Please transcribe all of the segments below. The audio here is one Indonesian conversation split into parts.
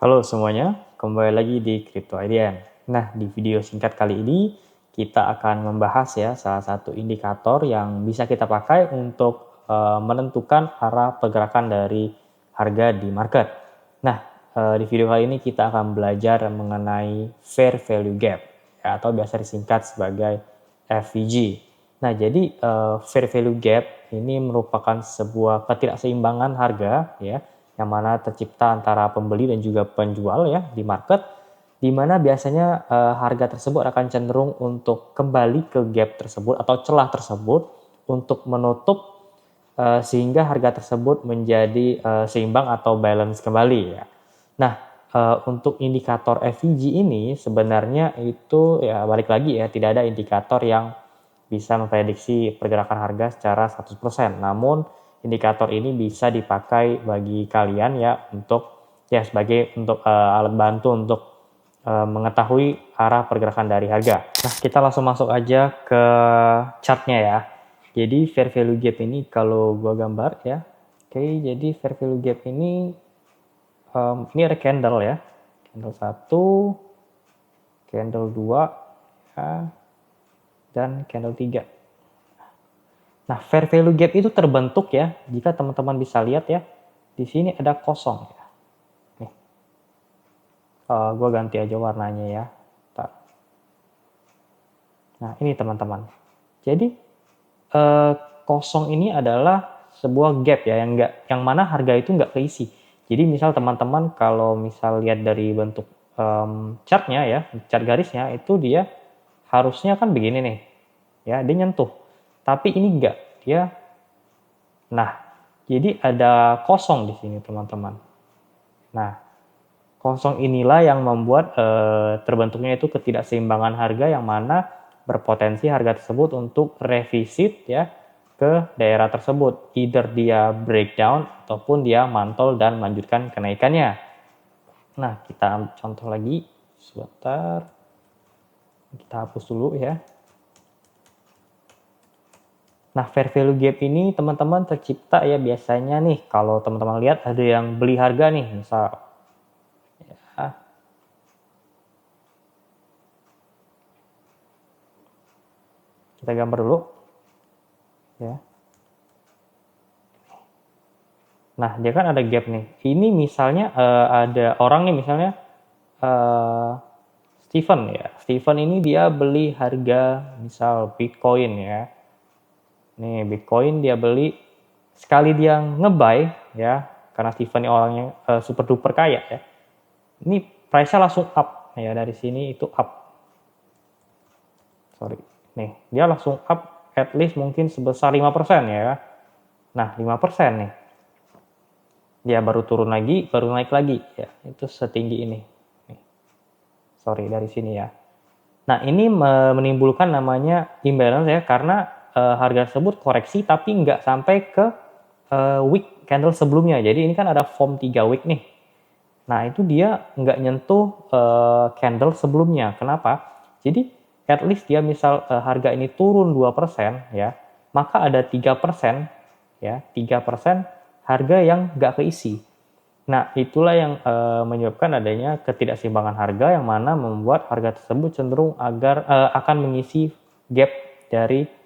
Halo semuanya, kembali lagi di Crypto IDN. Nah, di video singkat kali ini kita akan membahas ya salah satu indikator yang bisa kita pakai untuk menentukan arah pergerakan dari harga di market. Nah, di video kali ini kita akan belajar mengenai fair value gap ya, atau biasa disingkat sebagai FVG. Nah, jadi fair value gap ini merupakan sebuah ketidakseimbangan harga ya yang mana tercipta antara pembeli dan juga penjual ya di market, di mana biasanya harga tersebut akan cenderung untuk kembali ke gap tersebut atau celah tersebut untuk menutup sehingga harga tersebut menjadi seimbang atau balance kembali ya. Nah, untuk indikator FVG ini sebenarnya itu ya balik lagi ya, tidak ada indikator yang bisa memprediksi pergerakan harga secara 100%. Namun indikator ini bisa dipakai bagi kalian ya sebagai alat bantu untuk mengetahui arah pergerakan dari harga. Nah, kita langsung masuk aja ke chartnya ya. Jadi fair value gap ini kalau gua gambar ya. Oke, jadi fair value gap ini ada candle ya. Candle 1, candle 2 ya, dan candle 3. Nah, fair value gap itu terbentuk ya, jika teman-teman bisa lihat ya, di sini ada kosong ya. Nih, gue ganti aja warnanya ya. Bentar. Nah, ini teman-teman. Jadi, kosong ini adalah sebuah gap ya, yang mana harga itu nggak keisi. Jadi, misal teman-teman kalau misal lihat dari bentuk chartnya ya, chart garisnya, itu dia harusnya kan begini nih. Ya, dia nyentuh. Tapi ini enggak, dia. Nah, jadi ada kosong di sini teman-teman. Nah, kosong inilah yang membuat terbentuknya itu ketidakseimbangan harga yang mana berpotensi harga tersebut untuk revisit ya ke daerah tersebut. Either dia breakdown ataupun dia mantul dan melanjutkan kenaikannya. Nah, kita ambil contoh lagi. Sebentar. Kita hapus dulu ya. Nah, fair value gap ini teman-teman tercipta ya biasanya nih kalau teman-teman lihat ada yang beli harga nih misal ya, kita gambar dulu ya. Nah, dia kan ada gap nih. Ini misalnya ada orang nih misalnya Steven ya. Steven ini dia beli harga misal Bitcoin ya. Nih, Bitcoin dia beli sekali dia ngebuy ya, karena Steven ini orangnya super duper kaya ya. Ini price-nya langsung up ya, dari sini itu up. Sorry. Nih, dia langsung up at least mungkin sebesar 5% ya. Nah, 5% nih. Dia baru turun lagi, baru naik lagi ya. Itu setinggi ini. Nih. Sorry, dari sini ya. Nah, ini menimbulkan namanya imbalance ya, karena harga tersebut koreksi tapi nggak sampai ke wick candle sebelumnya. Jadi ini kan ada form 3 wick nih. Nah, itu dia nggak nyentuh candle sebelumnya. Kenapa? Jadi at least dia misal harga ini turun 2% ya, maka ada 3% ya, 3% harga yang nggak keisi. Nah, itulah yang menyebabkan adanya ketidakseimbangan harga yang mana membuat harga tersebut cenderung akan mengisi gap dari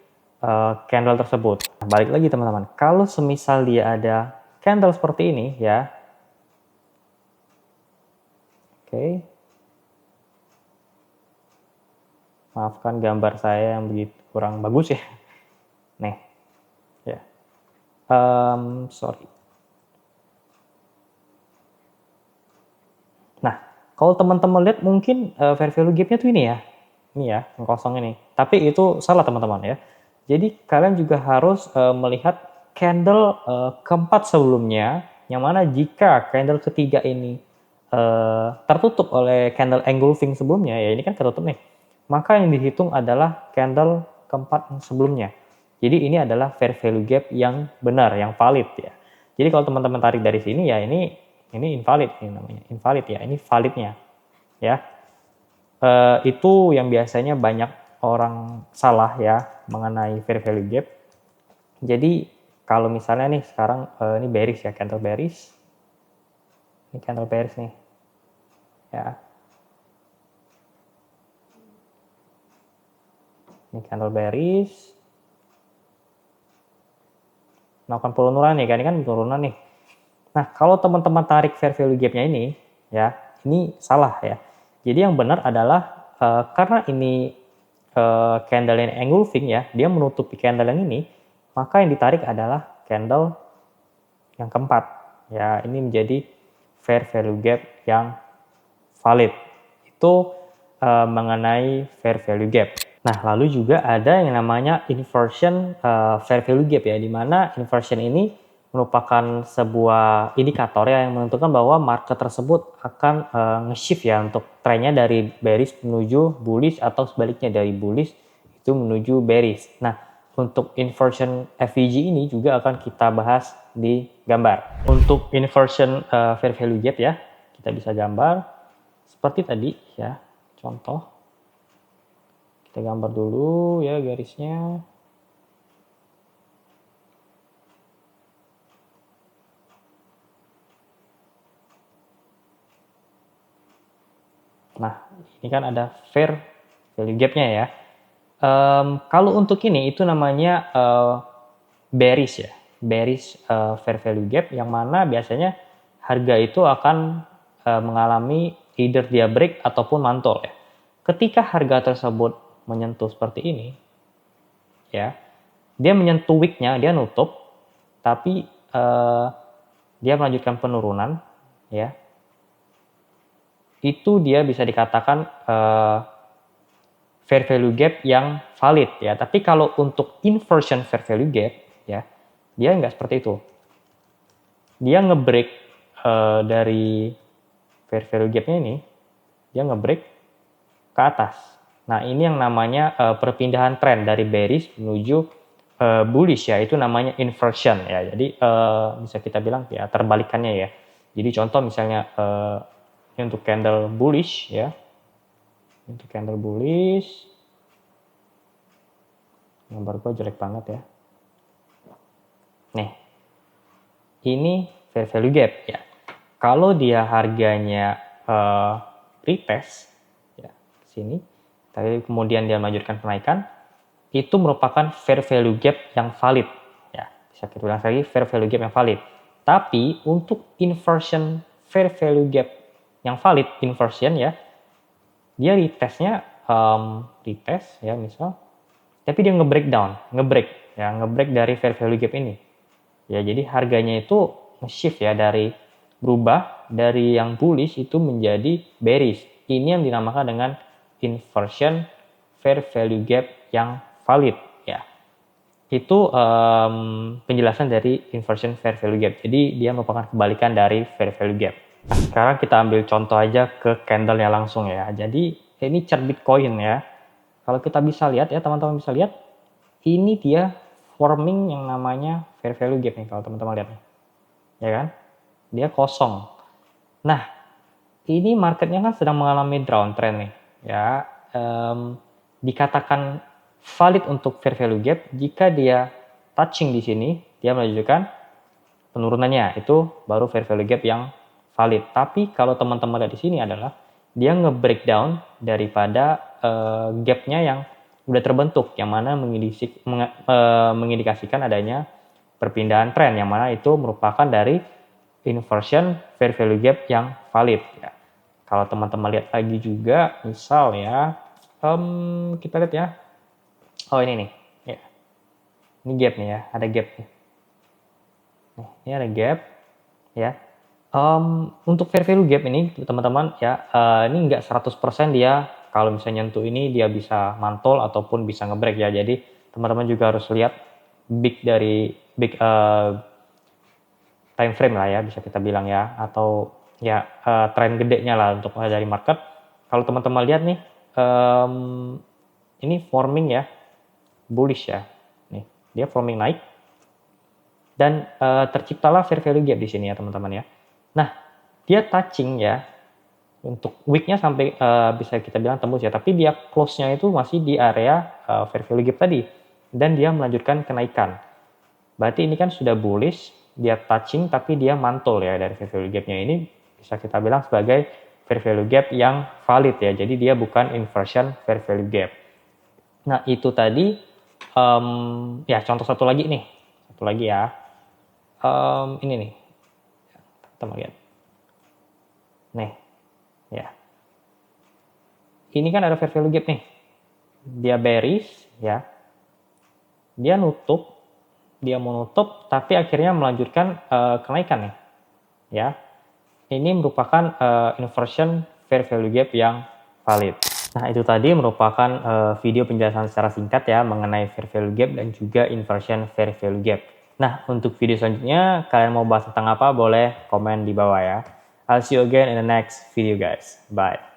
candle tersebut. Nah, balik lagi teman-teman, kalau semisal dia ada candle seperti ini ya, oke. Maafkan gambar saya yang begitu kurang bagus ya. Nih, ya. Sorry. Nah, kalau teman-teman lihat mungkin fair value gap-nya tuh ini ya. Ini ya, yang kosong ini. Tapi itu salah teman-teman ya. Jadi kalian juga harus melihat candle keempat sebelumnya, yang mana jika candle ketiga ini tertutup oleh candle engulfing sebelumnya, ya ini kan tertutup nih, maka yang dihitung adalah candle keempat sebelumnya. Jadi ini adalah fair value gap yang benar, yang valid ya. Jadi kalau teman-teman tarik dari sini ya ini invalid, ini namanya invalid ya, ini validnya ya. Itu yang biasanya banyak orang salah ya mengenai fair value gap. Jadi kalau misalnya nih sekarang ini bearish ya, candle bearish, ini candle bearish nih. ya. Ini candle bearish. Melakukan penurunan nih, kan ini kan penurunan nih. Nah, kalau teman-teman tarik fair value gap-nya ini, ya, ini salah ya. Jadi yang benar adalah karena ini candle yang engulfing ya, dia menutupi candle yang ini, maka yang ditarik adalah candle yang keempat. Ya, ini menjadi fair value gap yang valid. Itu mengenai fair value gap. Nah, lalu juga ada yang namanya inversion fair value gap ya, di mana inversion ini merupakan sebuah indikator yang menentukan bahwa market tersebut akan nge-shift ya untuk trennya dari bearish menuju bullish atau sebaliknya dari bullish itu menuju bearish. Nah, untuk inversion FVG ini juga akan kita bahas di gambar. Untuk inversion fair value gap ya, kita bisa gambar seperti tadi ya, contoh. Kita gambar dulu ya garisnya. Nah, ini kan ada fair value gap-nya ya. Kalau untuk ini itu namanya bearish ya. Bearish fair value gap yang mana biasanya harga itu akan mengalami either dia break ataupun mantul ya. Ketika harga tersebut menyentuh seperti ini ya, dia menyentuh wick-nya, dia nutup, tapi dia melanjutkan penurunan ya, itu dia bisa dikatakan fair value gap yang valid ya. Tapi kalau untuk inversion fair value gap ya, dia nggak seperti itu. Dia ngebreak dari fair value gapnya ini, dia ngebreak ke atas. Nah, ini yang namanya perpindahan tren dari bearish menuju bullish ya, itu namanya inversion ya. Jadi bisa kita bilang ya terbalikannya ya. Jadi contoh misalnya ini untuk candle bullish ya. Untuk candle bullish. Gambar gue jelek banget ya. Nih. Ini fair value gap ya. Kalau dia harganya retest ya, sini, tapi kemudian dia melanjutkan kenaikan, itu merupakan fair value gap yang valid ya. Bisa kita bilang lagi fair value gap yang valid. Tapi untuk inversion fair value gap yang valid, inversion ya, dia retestnya retest ya misal, tapi dia nge-break dari fair value gap ini. Ya, jadi harganya itu nge-shift ya dari berubah dari yang bullish itu menjadi bearish. Ini yang dinamakan dengan inversion fair value gap yang valid ya. Itu penjelasan dari inversion fair value gap. Jadi dia merupakan kebalikan dari fair value gap. Nah, sekarang kita ambil contoh aja ke candlenya langsung ya. Jadi ini chart Bitcoin ya. Kalau kita bisa lihat ya, teman-teman bisa lihat, ini dia forming yang namanya fair value gap nih kalau teman-teman lihat nih. Ya kan? Dia kosong. Nah, ini marketnya kan sedang mengalami downtrend nih. Ya, dikatakan valid untuk fair value gap jika dia touching di sini, dia menunjukkan penurunannya. Itu baru fair value gap yang valid. Tapi kalau teman-teman lihat di sini adalah dia nge-breakdown daripada gapnya yang udah terbentuk, yang mana mengindikasikan adanya perpindahan tren, yang mana itu merupakan dari inversion fair value gap yang valid ya. Kalau teman-teman lihat lagi juga, misal ya, kita lihat ya, oh ini nih, ya. Ini gap nih ya, ada gap nih. Nih, ini ada gap ya. Untuk fair value gap ini teman-teman ya, ini nggak 100% dia kalau misalnya nyentuh ini dia bisa mantul ataupun bisa ngebreak ya. Jadi teman-teman juga harus lihat big time frame lah ya, bisa kita bilang ya, atau ya tren gedenya lah untuk dari market. Kalau teman-teman lihat nih, ini forming ya, bullish ya. Nih, dia forming naik dan terciptalah fair value gap di sini ya teman-teman ya. Nah, dia touching ya, untuk wick-nya sampai bisa kita bilang tembus ya, tapi dia close-nya itu masih di area fair value gap tadi, dan dia melanjutkan kenaikan. Berarti ini kan sudah bullish, dia touching tapi dia mantul ya dari fair value gap-nya ini, bisa kita bilang sebagai fair value gap yang valid ya. Jadi dia bukan inversion fair value gap. Nah itu tadi ya contoh satu lagi nih. Satu lagi ya. Ini nih. Kita mau lihat. Nih. Ya. Ini kan ada fair value gap nih. Dia bearish ya. Dia nutup. Dia mau nutup tapi akhirnya melanjutkan kenaikan nih. Ya. Ini merupakan inversion fair value gap yang valid. Nah itu tadi merupakan video penjelasan secara singkat ya mengenai fair value gap dan juga inversion fair value gap. Nah untuk video selanjutnya kalian mau bahas tentang apa boleh komen di bawah ya. I'll see you again in the next video guys. Bye.